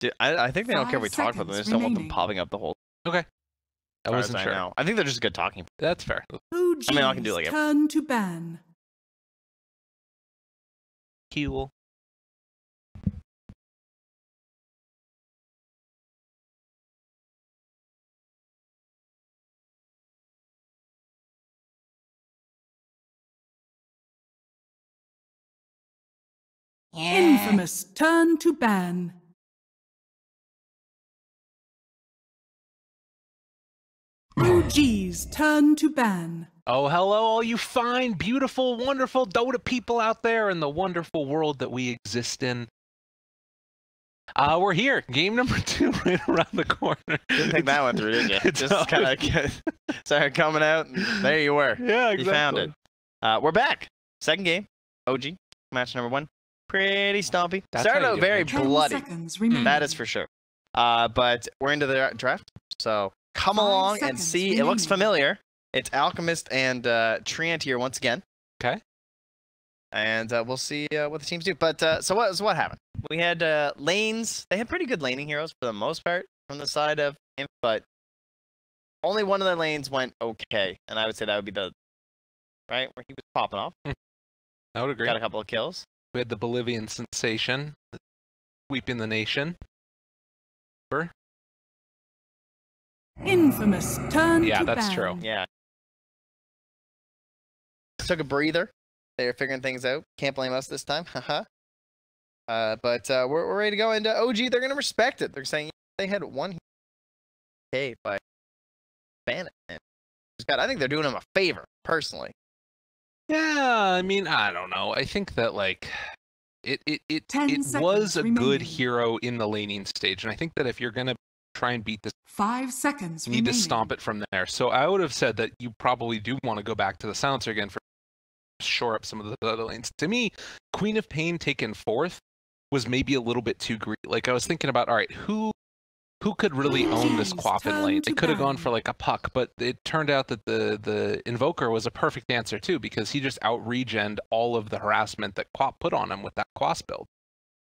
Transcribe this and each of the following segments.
Dude, I think they don't care if we talk about them. They just don't want them popping up the whole. Okay. I wasn't sure. I think they're just good talking. That's fair. I mean, I can do like turn to ban. Heal. Infamous turn to ban. OG's turn to ban. Oh, hello, all you fine, beautiful, wonderful Dota people out there in the wonderful world that we exist in. We're here. Game number 2 right around the corner. Didn't think that one through, did you? Just kind of started coming out, and there you were. Yeah, exactly. You found it. We're back. Second game. OG. Match number 1. Pretty stompy. Started out very bloody. That is for sure. But we're into the draft. So come along and see. It looks familiar. It's Alchemist and Treant here once again. Okay. And we'll see what the teams do. But so what happened? We had lanes. They had pretty good laning heroes for the most part from the side of Imp, but only one of the lanes went okay. And I would say that would be the right where he was popping off. I would agree. Got a couple of kills. We had the Bolivian sensation, sweeping the nation. Infamous turn to Yeah, that's ban. true. Yeah. Took a breather. They were figuring things out. Can't blame us this time. Haha. But we're ready to go. And OG, they're going to respect it. They're saying they had one okay by banning it. I think they're doing him a favor, personally. Yeah, I mean, I don't know. I think that, like, it was a good hero in the laning stage. And I think that if you're going to try and beat this, 5 seconds you need to stomp it from there. So I would have said that you probably do want to go back to the silencer again for shore up some of the other lanes. To me, Queen of Pain taken 4th was maybe a little bit too greedy. Like, I was thinking about, all right, who could really own this Quaffin lane? They could have gone for like a Puck, but it turned out that the Invoker was a perfect answer too, because he just out-regened all of the harassment that Quap put on him with that Quas build.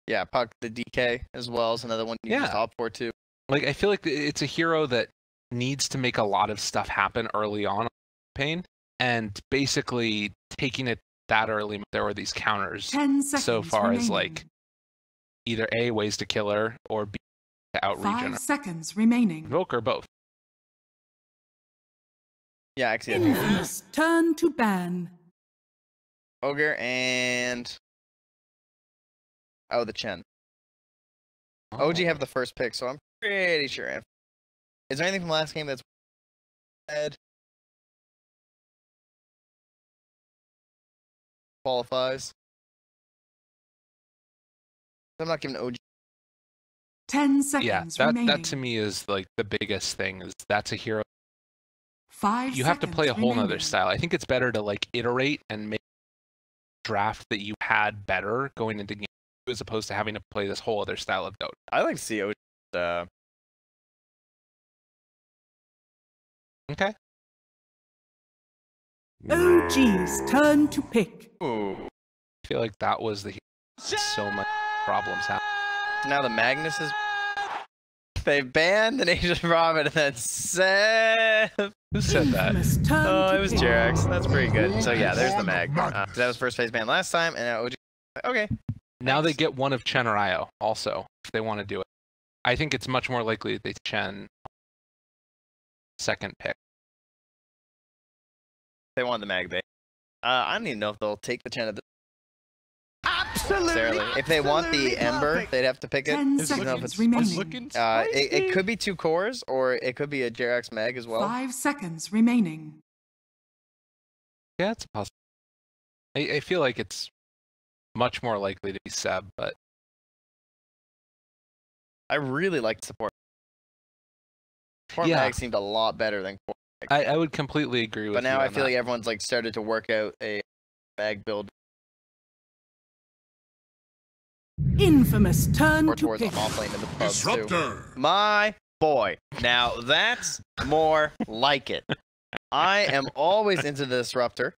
Yeah, Puck, the DK as well is another one you can opt for too. Like, I feel like it's a hero that needs to make a lot of stuff happen early on Pain, and basically taking it that early, there were these counters so far as like either A, ways to kill her, or B, to out-regen her. 5 seconds remaining. Invoker, both. Yeah, actually. Infamous turn to ban. Ogre and the Chen. OG have the first pick, so I'm pretty sure. Is there anything from last game that's bad? Qualifies. I'm not giving OG. 10 seconds remaining. That to me is like the biggest thing. Is that's a hero. 5 You have to play a whole remaining. nother style. I think it's better to like iterate and make a draft that you had better going into game, as opposed to having to play this whole other style of Dota. I like to see OG. Okay. OG's turn to pick. Ooh. I feel like that was the so much problems happen. Now the Magnus is. They banned the Nation Robin and then Seth. Who said that? Oh, it was Jerax. That's pretty good. So yeah, there's the Mag. That was first phase ban last time, and now OG. Okay. Now they get one of Chen or Io also, if they want to do it. I think it's much more likely that they Chen second pick. They want the Mag. I don't even know if they'll take the Chen at the. Absolutely. If they want the Ember, they'd have to pick it. 10 seconds remaining. It could be 2 cores, or it could be a Jerax Mag as well. 5 seconds remaining. Yeah, it's possible. I feel like it's much more likely to be Seb, but I really like support. Support Mag seemed a lot better than core Mag. I would completely agree with you. But now I feel that. like everyone's like started to work out a Mag build. Infamous turn Or to towards pick. off lane in the pubs too. My boy. Now that's more like it. I am always into the Disruptor.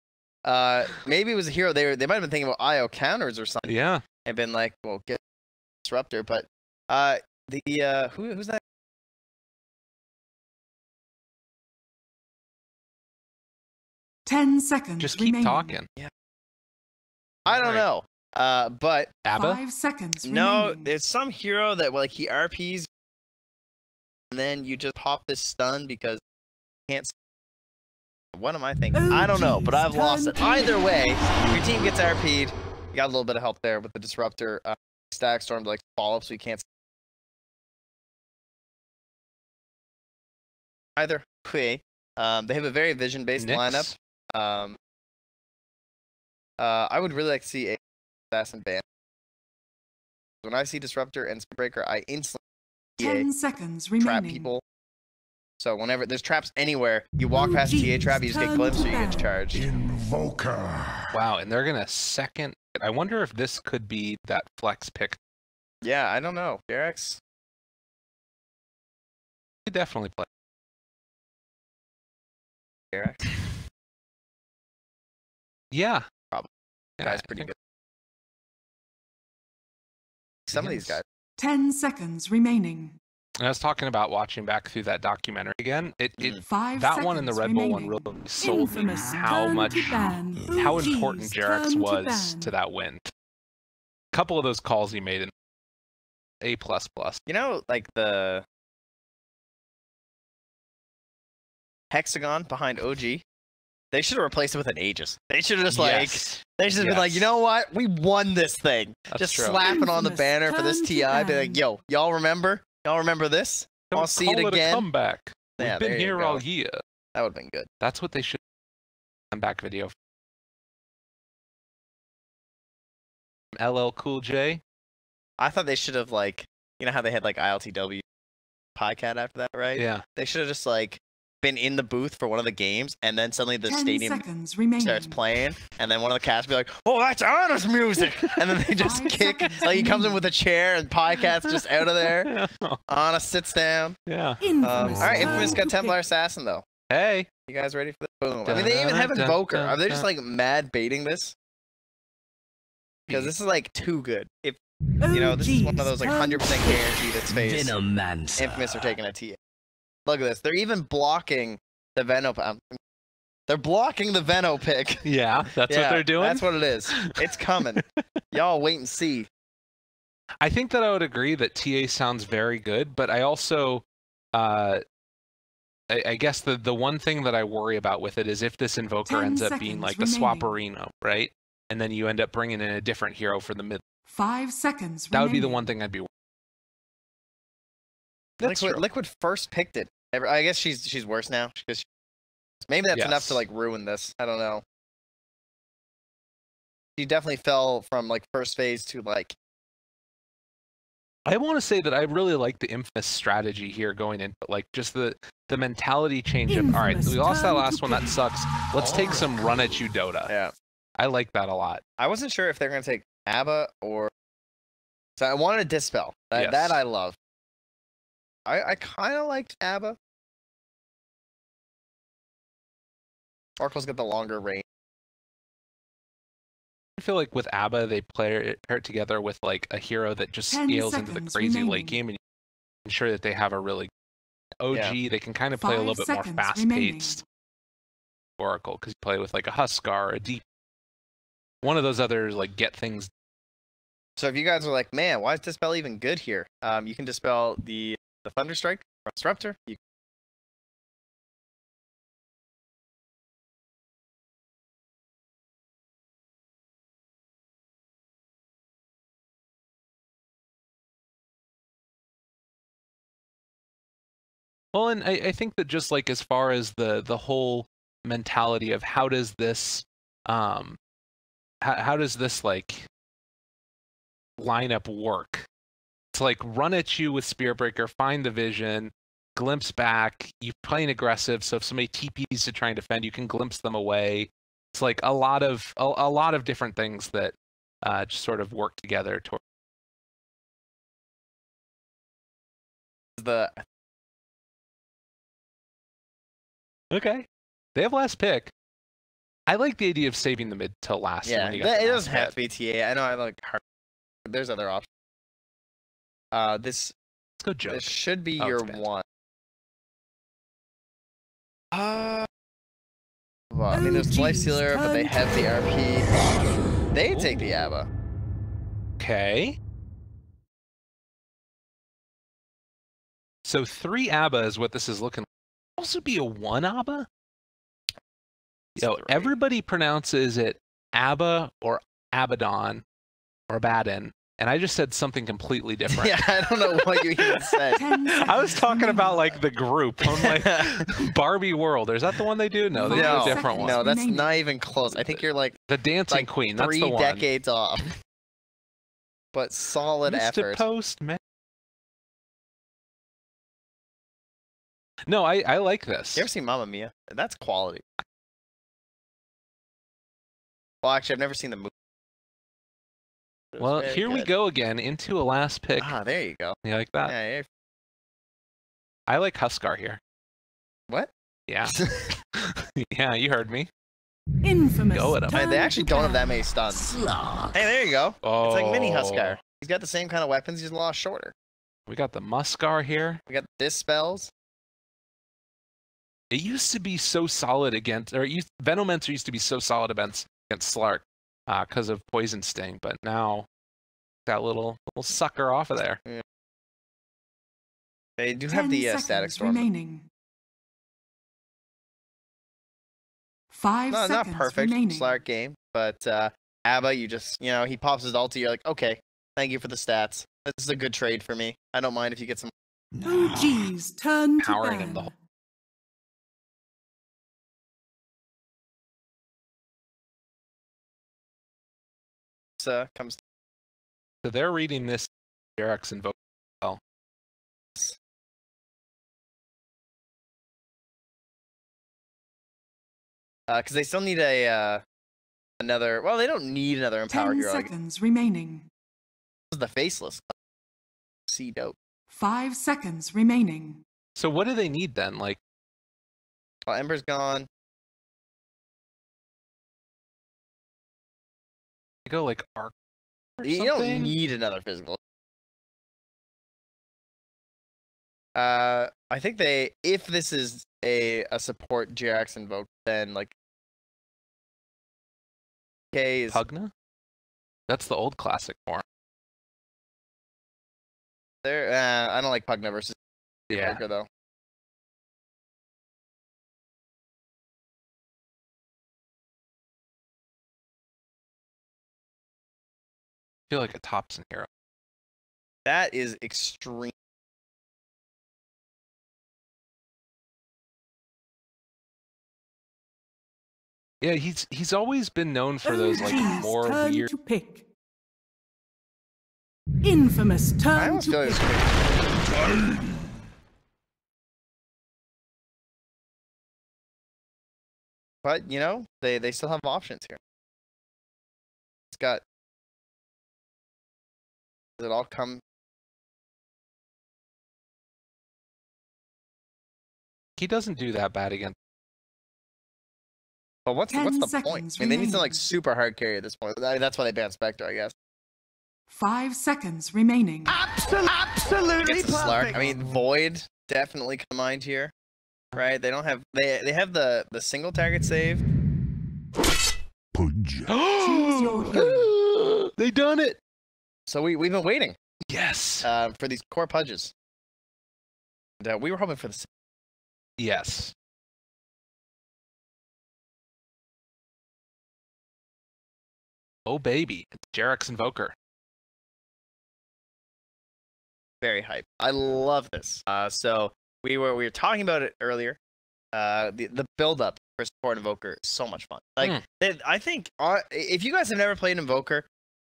Maybe it was a hero. They might have been thinking about IO counters or something. Yeah. And been like, well, get Disruptor. But who's that? Ten seconds. Just keep remaining. talking. Yeah. I don't know. But Abba? 5 seconds. no, remaining. there's some hero that like he RPs, and then you just pop this stun because you can't. What am I thinking? Oh, I don't know, but I've lost it. turn. Either way, your team gets RP'd. You got a little bit of help there with the disruptor. Stack storm to like fall up so you can't. Either way, they have a very vision-based lineup. I would really like to see a assassin ban. When I see disruptor and Spearbreaker, I instantly 10 seconds remaining. trap people. So whenever there's traps anywhere, you walk past a TA trap, you just get glimpsed, so you get charged. Invoker. Wow, and they're gonna second. I wonder if this could be that flex pick. Yeah, I don't know. Garrex. Could definitely play. Garrex. Yeah. Probably. Yeah, Guy's I pretty think good. Some of these is. guys. 10 seconds remaining. And I was talking about watching back through that documentary again. It 5 that one and the seconds Red Bull one remaining. really sold me Infamous how turn much to ban. how OG's important Jarex turn was ban. to that win. A couple of those calls he made in A++. You know, like the hexagon behind OG. They should have replaced it with an Aegis. They should have just like they should have been like, you know what? We won this thing. That's just true. slap it on the Infamous banner for this turn to TI. Be ban. like, yo, y'all remember? Y'all remember this? Don't I'll see it call again. A comeback. Yeah, We've been there you here go. all year. That would have been good. That's what they should comeback video. LL Cool J. I thought they should have like, you know how they had like ILTW Podcat after that, right? Yeah. They should have just like been in the booth for one of the games, and then suddenly the 10 stadium seconds remaining. starts playing, and then one of the cast be like, "Oh, that's honest music," and then they just 5 kick. seconds Like he comes in remaining. with a chair, and Podcat's just out of there. Honest sits down. Yeah. Infamous All right, turn Infamous got to Templar pick. Assassin though. Hey. You guys ready for this? Boom. I mean, they even have Invoker. Are they just like mad baiting this? Because this is like too good. If you know, this is one of those like 100% guaranteed it's face. Infamous are taking a TA. Look at this. They're even blocking the Veno. They're blocking the Veno pick. Yeah, that's what they're doing. That's what it is. It's coming. Y'all wait and see. I think that I would agree that TA sounds very good, but I also, I guess the one thing that I worry about with it is if this Invoker 10 ends up being seconds like the remaining. Swapperino, right? And then you end up bringing in a different hero for the mid. 5 seconds That would be the remaining. one thing I'd be. That's Liquid, true. Liquid first picked it. I guess she's worse now because maybe that's enough to Yes. like ruin this. I don't know. She definitely fell from like first phase to like. I want to say that I really like the Infamous strategy here going in, but like just the mentality change of, all right, Infamous we lost that turn last to one, that pick. sucks. Let's take some run at you Dota. Yeah. I like that a lot. I wasn't sure if they're gonna take ABBA or. So I wanted a Dispel. Yes. That I love. I kind of liked ABBA. Oracle's got the longer range. I feel like with ABBA, they pair it together with like a hero that just 10 scales into the seconds crazy remaining. late game and ensure that they have a really OG. They can kind of play a 5 little bit more seconds fast remaining. paced Oracle because you play with like a Huskar or a Deep. One of those other like get things. So if you guys are like, man, why is Dispel even good here? You can dispel the Thunderstrike or Disruptor. You Well, and I think that just like as far as the whole mentality of how does this how does this like lineup work? To like run at you with Spearbreaker, find the vision, glimpse back. You're playing aggressive, so if somebody TPs to try and defend, you can glimpse them away. It's like a lot of different things that just sort of work together toward. the Okay, they have last pick. I like the idea of saving the mid till last. yeah. when you got It the doesn't last have to be TA. I know I like hard. There's other options. This Let's go joke. This should be Oh, your it's banned. one. Well, I mean, there's Life Stealer, but they have the RP. They take the ABBA. Okay. So 3 ABBA is what this is looking like. Also be a 1 ABBA? Yo, everybody pronounces it ABBA or Abaddon or Abaddon, and I just said something completely different. Yeah, I don't know what you even said. I was talking about like the group on like Barbie World. Is that the one they do? No, they do a different one. No, that's not even close. I think you're like the Dancing Queen. That's the 3 one. decades off. But solid Mr. effort. Postman. No, I like this. You ever seen Mamma Mia? That's quality. Well, actually, I've never seen the movie. Well, here we go again into a last pick. Ah, there you go. You like that? Yeah. I like Huskar here. What? Yeah. Yeah, you heard me. Infamous. Go at him. Man, they actually don't have that many stuns. Hey, there you go. Oh. It's like mini Huskar. He's got the same kind of weapons, he's a lot shorter. We got the Muskar here. We got Dispels. It used to be so solid against, or Venomancer used to be so solid against Slark because of Poison Sting, but now that little sucker off of there. Yeah. They do have the Static Storm. Remaining. 5 No, seconds not perfect remaining. Slark game, but ABBA, you just, he pops his ulti, you're like, okay, thank you for the stats. This is a good trade for me. I don't mind if you get some. OG's turn to Powering him ban. the whole. Comes. So they're reading this Jerax Invoker well. Because they still need another. Well, they don't need another Empower 10 hero. seconds remaining. This is the Faceless. See, dope. 5 seconds remaining. So what do they need then? Like, Well, Ember's gone. they go like Arc or You something? don't need another physical. I think if this is a support Jerax Invoke, then like K is Pugna? That's the old classic form. there. I don't like Pugna versus Invoker though. I feel like a Thompson hero. That is extreme. Yeah, he's always been known for those like OG's more turn weird. to pick. Infamous I turn almost to feel like pick. it's But they still have options here. It's got. Does it all come? He doesn't do that bad against. But what's 10 the point? seconds I mean, they need to remaining. like super hard carry at this point. That's why they banned Spectre, I guess. 5 seconds remaining. Absolutely Slark. I mean, Void definitely come to mind here, right? They don't have they have the single target save. Choose your hero. They done it. So we've been waiting Yes. for these core pudges. And, we were hoping for the. Yes. Oh baby, it's Jerax Invoker. Very hype. I love this. So we were talking about it earlier. The build up for support Invoker is so much fun. Like I think if you guys have never played Invoker,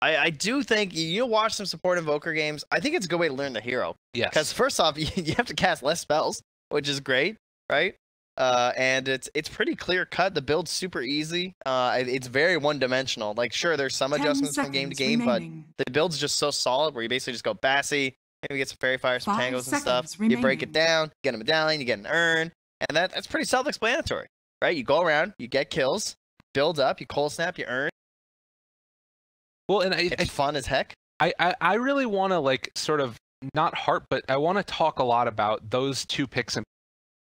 I do think you'll watch some support Invoker games. I think it's a good way to learn the hero. Yes. Because first off, you have to cast less spells, which is great, right? And it's pretty clear cut. The build's super easy. It's very one dimensional. Like sure, there's some 10 adjustments from game to game, remaining. but the build's just so solid where you basically just go Bassy. Maybe get some Fairy Fire, some 5 Tangos and stuff. seconds You break it remaining. down, get a medallion, you get an urn, and that's pretty self-explanatory, right? You go around, you get kills, build up, you cold snap, you earn. Well, and It's fun as heck. I really want to like sort of not heart, but I want to talk a lot about those two picks in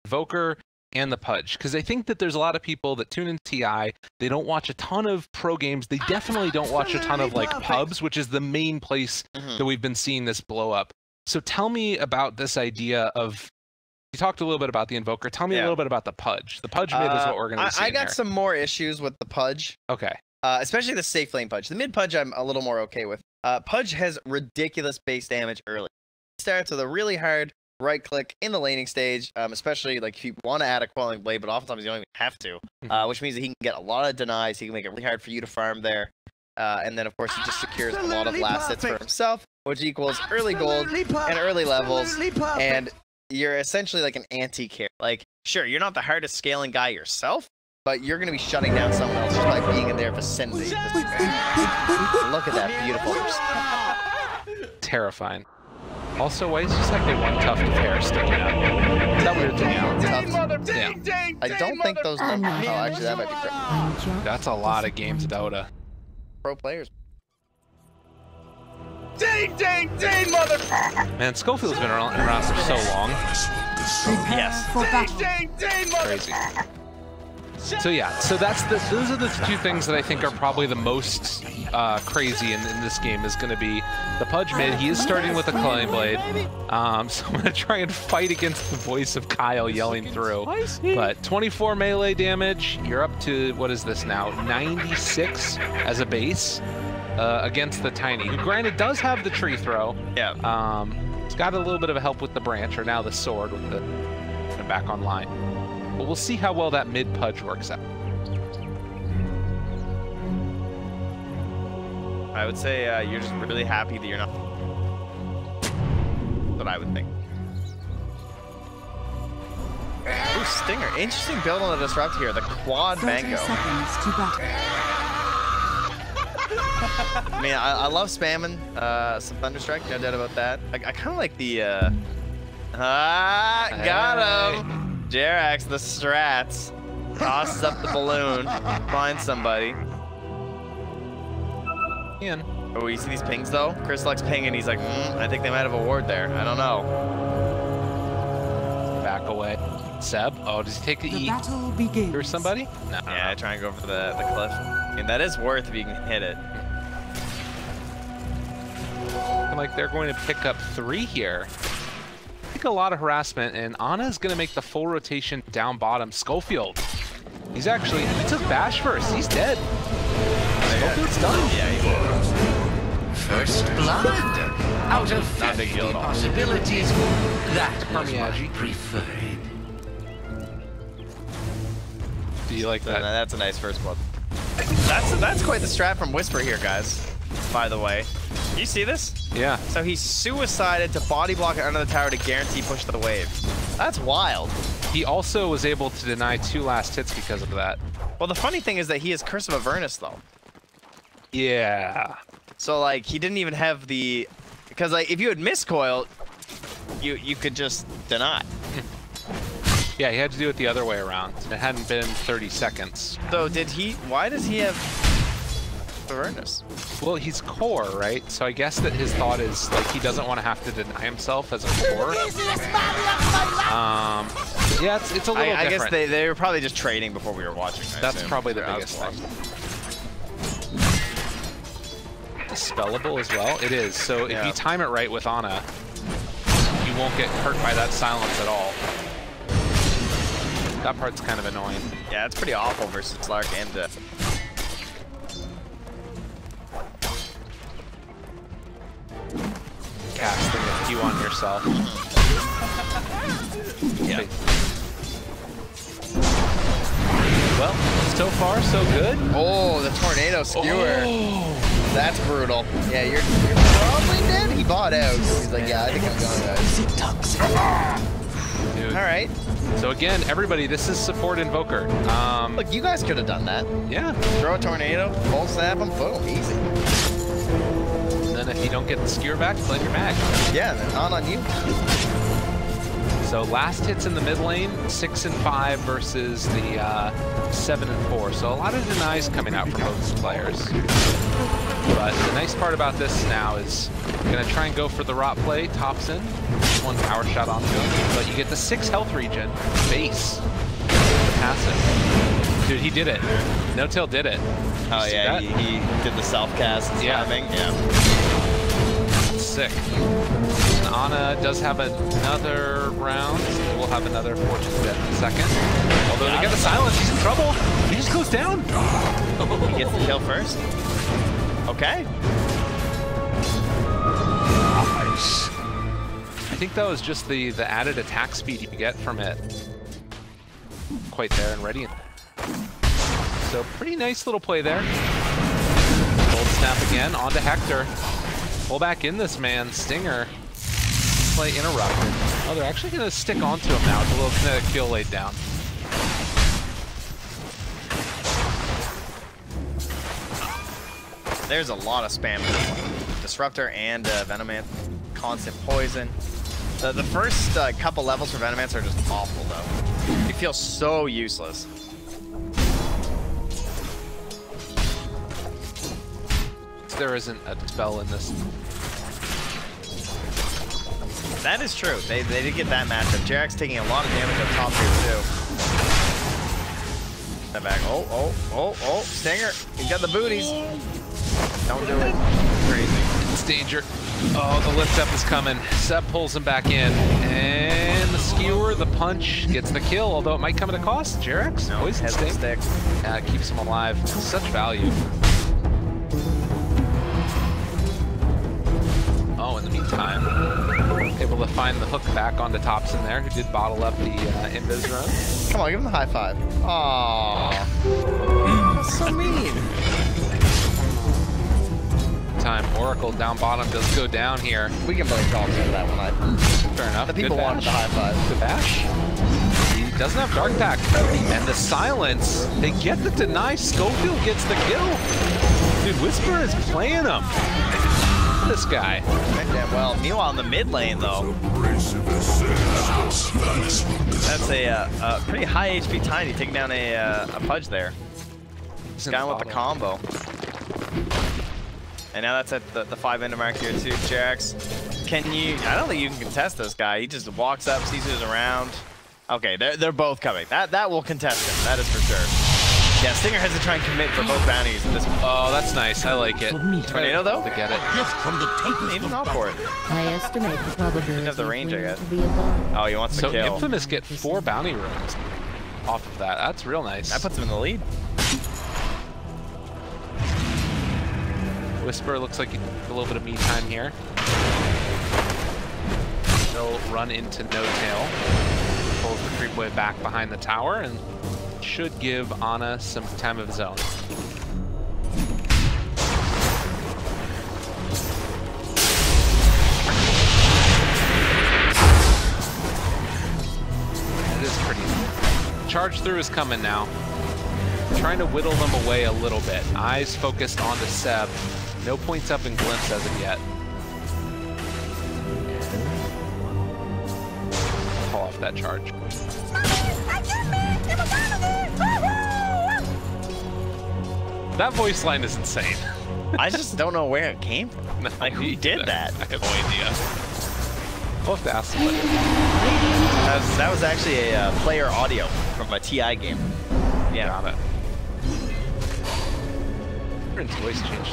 Invoker and the Pudge, because I think that there's a lot of people that tune in TI, they don't watch a ton of pro games, they definitely don't watch a ton of like pubs, which is the main place that we've been seeing this blow up. So tell me about this idea of, you talked a little bit about the Invoker, tell me a little bit about the Pudge. The Pudge mid is what we're going to see. I got some more issues with the Pudge. Okay. Especially the safe lane Pudge. The mid Pudge I'm a little more okay with. Pudge has ridiculous base damage early. It starts with a really hard right click in the laning stage, especially like if you want to add a Quelling Blade, but oftentimes you don't even have to, which means that he can get a lot of denies. He can make it really hard for you to farm there. And then, of course, he just secures a lot of last hits for himself, which equals early gold and early levels. And you're essentially like an anti-carry. Like, sure, you're not the hardest scaling guy yourself, but you're going to be shutting down someone else just by being in their vicinity. Look at that beautiful. Terrifying. Also, why is just like the one tuft of hair sticking out? Is that weird to me? Yeah. I don't think those numbers. Oh, actually, that might be correct. That's a lot of games of Dota. Pro players. Ding, ding, ding, mother. Man, Schofield's been around for so long. Yes. Ding, ding, mother. Crazy. So yeah, so those are the two things that I think are probably the most crazy in this game is going to be the Pudge mid. He is starting with a Quelling Blade, so I'm going to try and fight against the voice of Kyle yelling through. But 24 melee damage, you're up to, what is this now, 96 as a base against the Tiny, who granted does have the tree throw. Yeah. It's got a little bit of a help with the branch, or now the sword with the back online. But we'll see how well that mid Pudge works out. I would say you're just really happy that you're not. What I would think. Ooh, Stinger. Interesting build on the Disrupt here. The quad Mango. I mean, I love spamming some Thunderstrike. No doubt about that. I kind of like the. Got him. Jerax, the strats, tosses up the balloon, finds somebody. Ian. Oh, you see these pings though? Chris likes ping and he's like, I think they might have a ward there. I don't know. Back away. Seb, oh, does he take the E? Or somebody? No. Yeah, I try and go for the cliff. I mean, that is worth if you can hit it. Like they're going to pick up 3 here. A lot of harassment, and Ana's gonna make the full rotation down bottom. Schofield, he's actually, he took Bash first, he's dead. Schofield's done. Yeah, he's dead. First blood. Out of 50 possibilities, that was my preferred. Do you like that? That's a nice first blood. That's quite the strat from Whisper here, guys. By the way, you see this? Yeah. So he suicided to body block it under the tower to guarantee push the wave. That's wild. He also was able to deny 2 last hits because of that. Well, the funny thing is that he has Curse of Avernus though. Yeah. So like he didn't even have the, because like if you had miscoil, you could just deny. Yeah, he had to do it the other way around. It hadn't been 30 seconds. So did he? Why does he have Avernus? Well, he's core, right? So I guess that his thought is like he doesn't want to have to deny himself as a core. Yeah, it's a little different. I guess they were probably just trading before we were watching. That's probably the biggest thing. Dispellable as well. It is. So if you time it right with Ana, you won't get hurt by that silence at all. That part's kind of annoying. Yeah, it's pretty awful versus Slark and casting a few on yourself. Yeah. Well, so far so good. Oh, the tornado skewer. Oh. That's brutal. Yeah, you're probably dead. He bought out. He's like, yeah, I think I'm going, guys. Dude. All right. So again, everybody, this is support Invoker. Look, you guys could have done that. Yeah. Throw a tornado, full snap him, boom, easy. And then if you don't get the skewer back, blame your mag. Yeah, and then on you. So last hits in the mid lane, 6 and 5 versus the 7 and 4. So a lot of denies coming out from both players. But the nice part about this now is gonna try and go for the rot play, tops in, one power shot onto him, but you get the 6 health regen base. Passive. Dude, he did it. No Tail did it. Oh yeah, he did the self-cast timing. Yeah. Sick. And Ana does have another round. We'll have another fortune death in a second. Although they get the silence, he's in trouble. He just goes down. He gets the kill first. Okay. Nice. I think that was just the added attack speed you get from it. Quite there and ready. So pretty nice little play there. Gold snap again onto Hector. Pull back in this man. Stinger. Play interrupted. Oh, they're actually going to stick onto him now with a little kinetic kill laid down. There's a lot of spam. Disruptor and Venomance. Constant poison. The first couple levels for Venomance are just awful, though. You feel so useless. There isn't a spell in this. That is true. They did get that matchup. Jarek's taking a lot of damage up top here, too. Step back. Oh. Stinger. He's got the booties. Don't do it. Crazy. It's danger. Oh, the lift up is coming. Seb pulls him back in. And the skewer, the punch, gets the kill, although it might come at a cost. Jarek's poison stick. Yeah, it keeps him alive. Such value. Oh, in the meantime, able to find the hook back onto Topson there, who did bottle up the invis run. Come on, give him the high five. Aww. That's so mean. Time Oracle down bottom does go down here. We can blame Topson for that one. Fair enough. The people wanted the high five. Good bash. He doesn't have Dark Pack. And the silence, they get the deny. Schofield gets the kill. Dude, Whisper is playing him. This guy. Yeah, well, meanwhile in the mid lane though, that's a pretty high HP Tiny taking down a Pudge there. He's gone with the combo. And now that's at the 5 ender mark here too. Jax, can you? I don't think you can contest this guy. He just walks up, sees who's around. Okay, they're both coming. That will contest him. That is for sure. Yeah, Stinger has to try and commit for both bounties at this point. Oh, that's nice. I like it. Tornado though? To get it. Even not for it. I estimate the probability. Doesn't have the range, I guess. Oh, he wants to kill. So Infamous get 4 bounty runes off of that. That's real nice. That puts him in the lead. Whisper looks like a little bit of me time here. He'll run into No Tail. Pulls the creep wave back behind the tower and should give Ana some time of his own. It is pretty. Charge through is coming now. Trying to whittle them away a little bit. Eyes focused onto Seb. No points up in Glimpse as of yet. Pull off that charge. That voice line is insane. I just don't know where it came from. No, like, who did that? I have no idea. We'll have to ask somebody. That was actually a player audio from a TI game. Yeah. Got it. Prince's voice changed.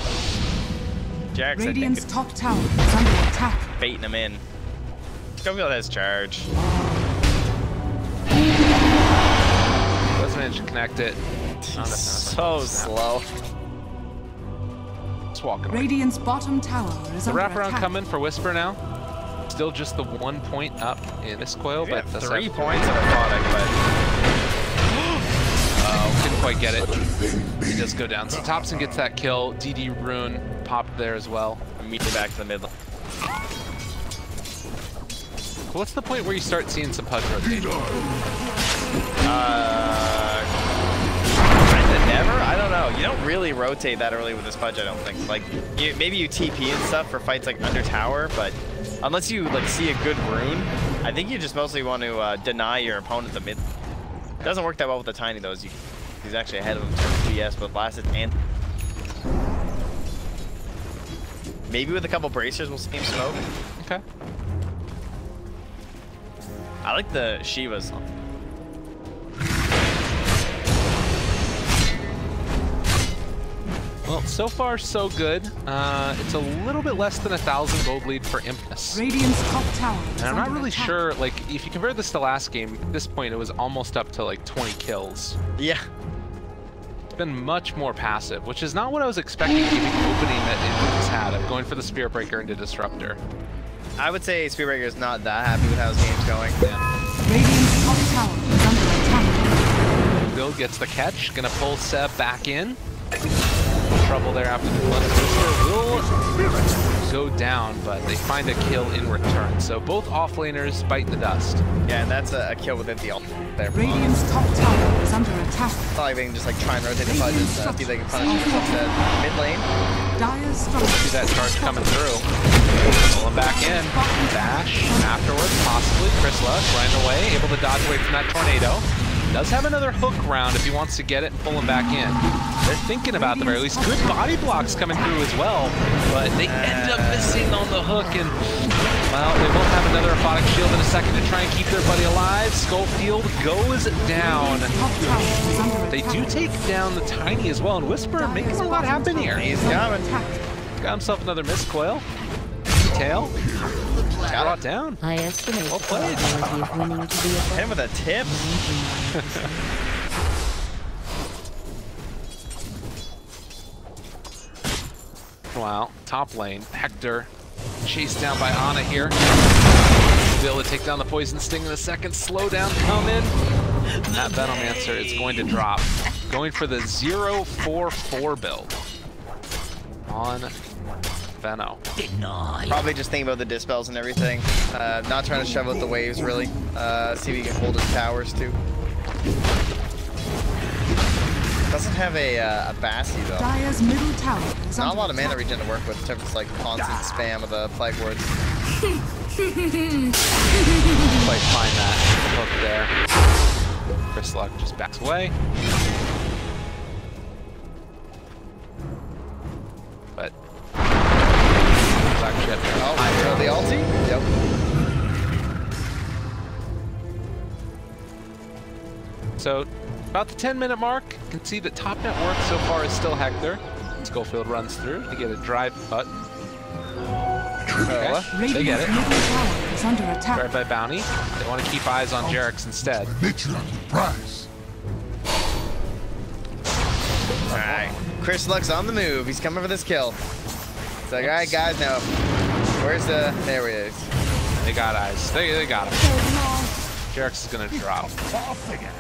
Jackson. Radiant's top tower is under attack. Baiting him in. Schofield has charge. Doesn't manage to connect it. He's so slow. Just walking away. Radiant's bottom tower is The under wraparound attack. coming for Whisper now. Still just the 1 point up in this coil, but 3 points of a product, but couldn't quite get it. He does go down. So Topson gets that kill. DD Rune popped there as well. immediately back to the mid. What's the point where you start seeing some Pudge rotation? Kinda never? I don't know. You don't really rotate that early with this Pudge, I don't think. Like, maybe you TP and stuff for fights like under tower, but unless you like see a good rune, I think you just mostly want to deny your opponent the mid. It doesn't work that well with the Tiny, though. He's actually ahead of him in PS, but Blasted and... Maybe with a couple bracers, we'll see him smoke. Okay. I like the Shivas. Well, so far so good. It's a little bit less than 1,000 gold lead for Impness. Radiant's top tower. And I'm not really sure, like, if you compare this to last game, at this point it was almost up to like 20 kills. Yeah. It's been much more passive, which is not what I was expecting given the opening that Impness had of going for the Spirit Breaker into Disruptor. I would say Spirit Breaker is not that happy with how his game's going. Yeah. Radiant's top tower is under attack. Bill gets the catch, gonna pull Seb back in. Trouble there after the Blood Whisper will go down, but they find a kill in return. So both offlaners bite the dust. Yeah, and that's a kill within the ult there. Radiant's top tower is under attack. It's not like they can just like try and rotate the Pudge and see if they can punish him instead. Mid lane. Dire's strong. See that charge coming through. Pull him back in. Dash. Afterwards, possibly. Chris Luck running away, able to dodge away from that tornado. Does have another hook round if he wants to get it and pull him back in. They're thinking about the very least. Good body blocks coming through as well, but they end up missing on the hook, and well, they will have another Aphotic Shield in a second to try and keep their buddy alive. Skullfield goes down. They do take down the Tiny as well, and Whisper making a lot happen here. He's coming. Got himself another missed coil. Tail. Brought down. I estimate well played. the probability of winning to be Hit him with a tip. Wow, top lane, Hector chased down by Ana here. Be able to take down the Poison Sting in a second. Slow down coming. That Venomancer is going to drop. Going for the 0-4-4 build on Veno. Probably just thinking about the dispels and everything. Not trying to shove out the waves, really. See if he can hold his towers, too. Doesn't have a Bassi, though. Dire's middle tower is Not a under lot of mana attack. regen to work with in terms of like constant spam of the Plague Wards. Quite find that hook there. Chris Luck just backs away. But Black Ship. Oh, the ulti? Yep. So about the 10-minute mark, you can see that top net work so far is still Hector. Schofield runs through to get a drive butt. Okay, they get it. Radiant's middle tower is under attack. Drive by Bounty. They want to keep eyes on Jerix instead. Alright. Chris Luck's on the move. He's coming for this kill. It's like, alright guys, now where's the... There he is. They got eyes. They got him. Jerix is going to drop.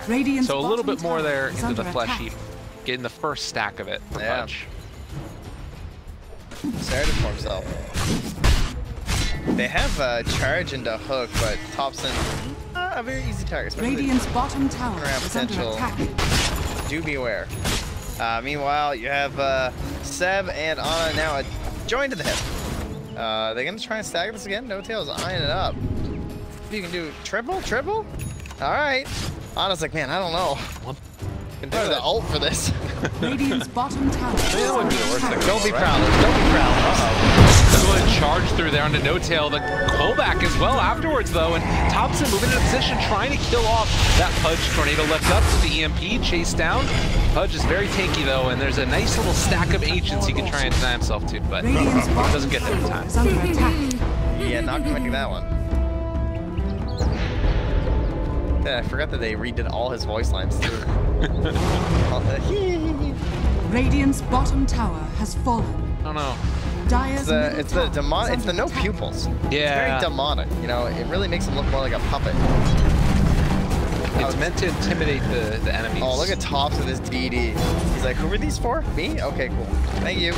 Radiant's So a little bottom bit more tower there is into under the flesh attack. heap. Getting the first stack of it. Yeah. Fudge. Started for himself. They have charge into hook, but Thompson, a very easy target. Radiant's bottom tower Around is under potential. attack. Do beware. Meanwhile, you have Seb and Ana now joined to the hip. They're gonna try and stagger this again. No Tail's eyeing it up. You can do triple? Alright. Ana's like, man, I don't know. Can do the ult for this. Radiant's bottom tower is That would under be the worst attack. thing. Don't be proud. Don't be proud. Going to charge through there onto No Tail. The pullback as well afterwards, though. And Thompson moving into position, trying to kill off that Pudge tornado left up to the EMP, chased down. Pudge is very tanky, though, and there's a nice little stack of agents he can try and deny himself to, but Radiant's bottom doesn't get there in time. is under attack. Yeah, not gonna make that one. Yeah, I forgot that they redid all his voice lines too. All the Radiant's bottom tower has fallen. I don't know. Dire's middle it's the tower demonic. is It's the under no attack. pupils. It's Yeah. very demonic. You know, it really makes him look more like a puppet. It's meant to intimidate the enemies. Oh, look at Tops with his DD. He's like, who are these for? Me? Okay, cool. Thank you.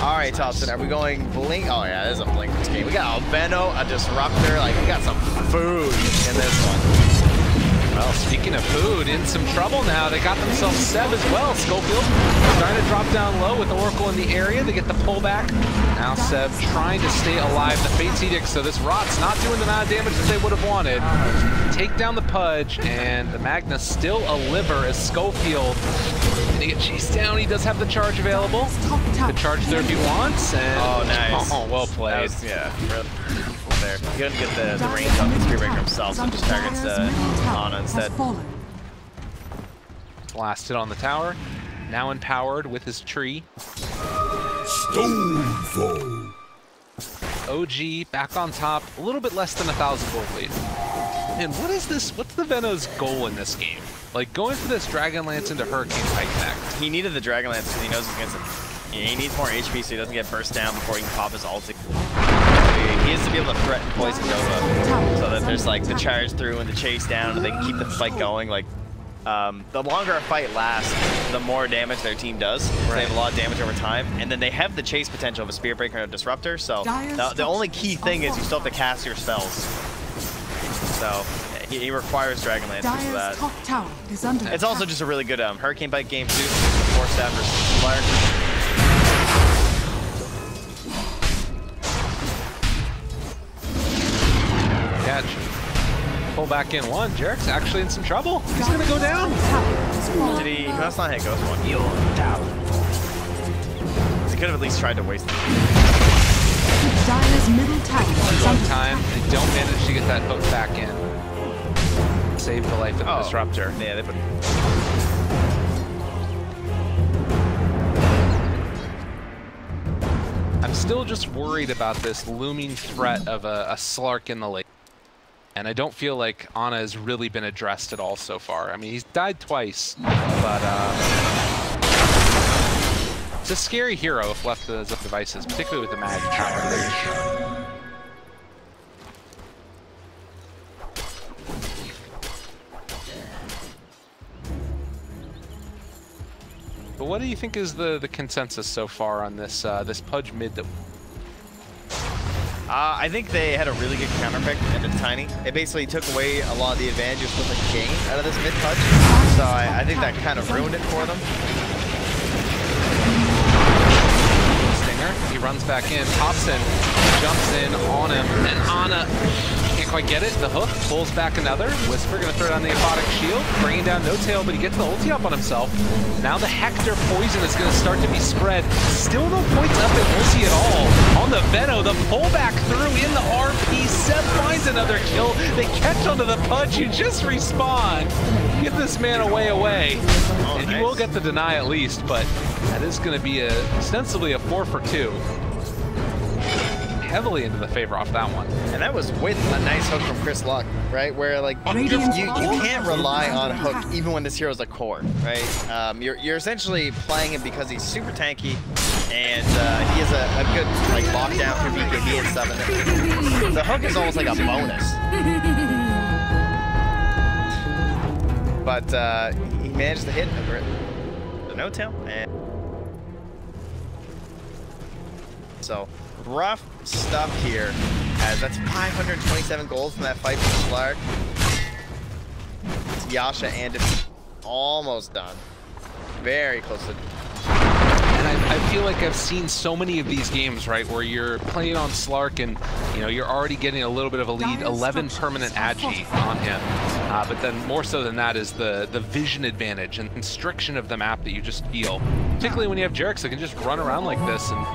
All right, Thompson, are we going Blink? Oh, yeah, this is a Blinkers game. We got a Veno, a Disruptor. Like, we got some food in this one. Well, speaking of food, in some trouble now. They got themselves Seb as well. Schofield trying to drop down low with Oracle in the area. They get the pullback. Now Seb trying to stay alive. The Fate's Edict, so this Rot's not doing the amount of damage that they would have wanted. Take down the Pudge, and the Magnus still a liver as Schofield gonna get chased down. He does have the charge available. The charge there if he wants. And oh, nice. Oh, well played. Was, yeah, really there. He couldn't get the range on the Spearbreaker himself, so just targets Ana instead. Last hit on the tower. Now empowered with his tree. Stonefall. OG back on top, a little bit less than 1,000 gold lead. And what is this? What's the Veno's goal in this game? Like going for this Dragonlance into Hurricane Pike next. He needed the Dragonlance because he knows he's against him. He needs more HP so he doesn't get burst down before he can pop his ulti. He has to be able to threaten Poison Dota so that there's like the charge through and the chase down and they can keep the fight going. Like the longer a fight lasts, the more damage their team does. Right. They have a lot of damage over time, and then they have the chase potential of a Spearbreaker and a Disruptor. So the only key thing is you still have to cast your spells. So he requires Dragonlance for that. Top tower is under it's also just a really good Hurricane Bite game too. 4-stat versus Flare. Catch. Pull back in one. Jarek's actually in some trouble. He's gonna go down. Did he? That's not hit Ghost one. He could have at least tried to waste it. Dire's middle tower is One under time, they don't manage to get that hook back in. Save the life of the Disruptor. Yeah, they put. I'm still just worried about this looming threat of a Slark in the lake. And I don't feel like Ana has really been addressed at all so far. I mean, he's died twice, but it's a scary hero if left to his own devices, particularly with the Mag Power. But what do you think is the consensus so far on this this Pudge mid that? I think they had a really good counter pick, and it's tiny. It basically took away a lot of the advantages with the game out of this mid Pudge. So I think that kind of ruined it for them. Stinger, he runs back in, pops in, jumps in on him, and Ana can't quite get it. The hook pulls back another. Whisper gonna throw down the Aphotic Shield, bringing down No Tail, but he gets the ulti up on himself. Now the Hector poison is gonna start to be spread. Still no points up in ulti at all. On the Veno, the pullback through in the RP. Seb finds another kill. They catch onto the Pudge, who just respawn. Get this man away. Oh, and nice. he will get the deny at least, but that is gonna be ostensibly a 4 for 2. Heavily into the favor off that one. And that was with a nice hook from Chris Luck, right? Where like you can't rely on hook even when this hero's a core, right? You're essentially playing him because he's super tanky and he has a good like lockdown for BKB and stuff. And the hook is almost like a bonus. But he managed to hit the No Tail, and so rough stuff here, as that's 527 goals from that fight from Slark. It's Yasha and it's almost done. Very close to. And I feel like I've seen so many of these games, right, where you're playing on Slark and, you know, you're already getting a little bit of a lead, 11 permanent agi on him. But then more so than that is the vision advantage and constriction of the map that you just feel. Particularly when you have Jarek's that can just run around like this and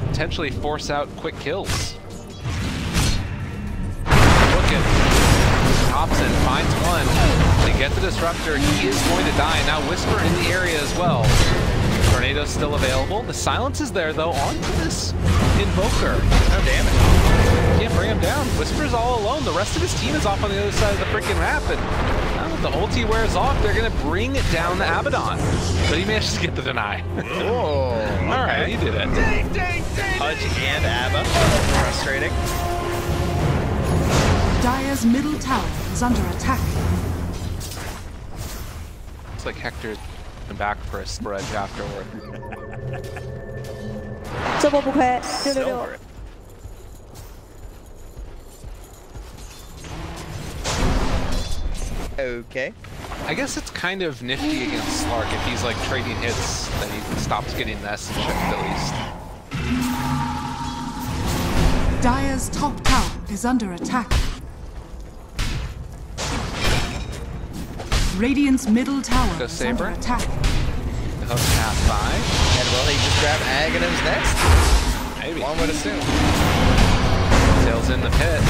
potentially force out quick kills. Look at Hobson, finds one. They get the Disruptor, he is going to die. Now Whisper in the area as well. Tornado's still available. The silence is there though onto this Invoker. No damage. Can't bring him down. Whisper's all alone. The rest of his team is off on the other side of the freaking map. And now the ulti wears off, they're gonna bring down the Abaddon. But he manages to get the deny. Whoa. All right, he did it. Pudge and Abba. Frustrating. Dire's middle tower is under attack. Looks like Hector's been back for a spread afterward. 这波不亏，666。 Dire's Okay. I guess it's kind of nifty against Slark if he's like trading hits, then he stops getting this and shit at least. Dire's top tower is under attack. Radiant's middle tower Go is Saber. under attack. The hook pass by. And will he just grab Aghanim's next? Maybe. One would assume. Tails in the pit.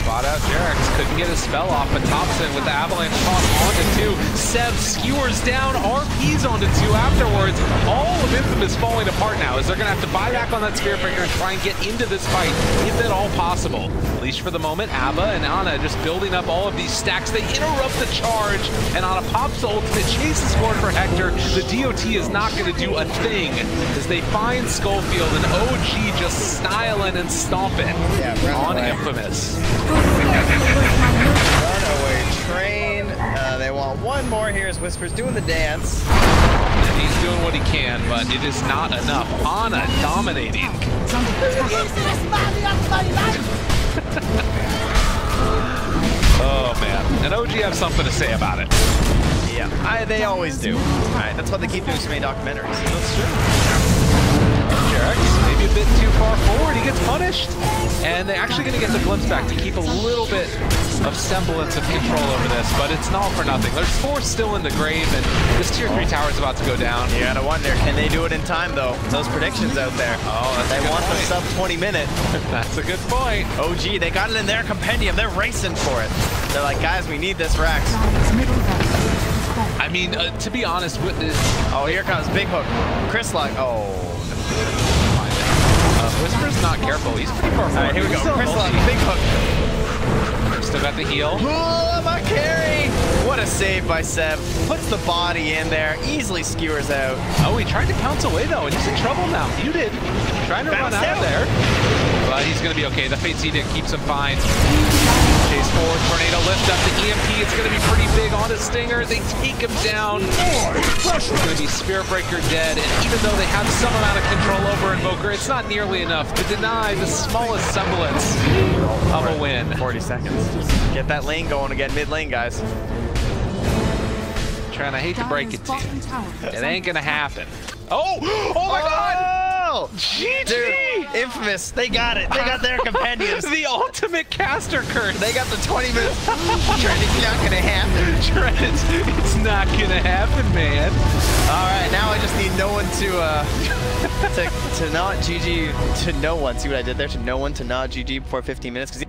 Spot out Jerax. Couldn't get his spell off, but Thompson with the avalanche toss onto 2. Seb skewers down, RPs onto 2 afterwards. All of Infamous falling apart now as they're going to have to buy back on that Spirit Breaker and try and get into this fight, if at all possible. At least for the moment, Abba and Ana just building up all of these stacks. They interrupt the charge, and Ana pops the ultimate, chases forward for Hector. The DOT is not going to do a thing as they find Skullfield, and OG just styling and stomping on Infamous. Runaway train. They want one more. Here's Whispers doing the dance. And he's doing what he can, but it is not enough. Ana dominating. Oh man, and OG have something to say about it. Yeah, they always do. Alright, that's why they keep doing so many documentaries. That's true. Jerax, maybe a bit too far forward, he gets punished. And they're actually going to get the glimpse back to keep a little bit of semblance of control over this, but it's not for nothing. There's 4 still in the grave, and this tier 3 tower is about to go down. You gotta wonder, can they do it in time though? Those predictions out there. Oh, that's they want the sub 20 minute. That's a good point. OG, they got it in their compendium. They're racing for it. They're like, guys, we need this Rax. I mean, to be honest, with this... Oh, here comes Big Hook. Chris Lock. Oh. Whisper's not careful. He's pretty far forward. All right, here we go. Chris Lock, Big Hook. Still got the heal. Oh, my carry. What a save by Seb. Puts the body in there. Easily skewers out. Oh, he tried to pounce away, though, and he's in trouble now. Muted. Trying to run out of there. But he's going to be okay. The Fate's Edict keeps him fine. Chase forward. Tornado lift up the EMP. It's going to be pretty big on his Stinger. They take him down. It's going to be Spirit Breaker dead. And even though they have some amount of control over Invoker, it's not nearly enough to deny the smallest semblance of a win. 40 seconds. Get that lane going again, mid lane, guys. Trent, I hate to break it to you. It ain't gonna happen. Oh! Oh my god! GG! Dude, Infamous, they got it. They got their compendiums. The ultimate caster curse. They got the 20 minutes. Trent, it's not gonna happen. Trent, it's not gonna happen, man. All right, now I just need no one to not GG to no one. See what I did there? To no one to not GG before 15 minutes.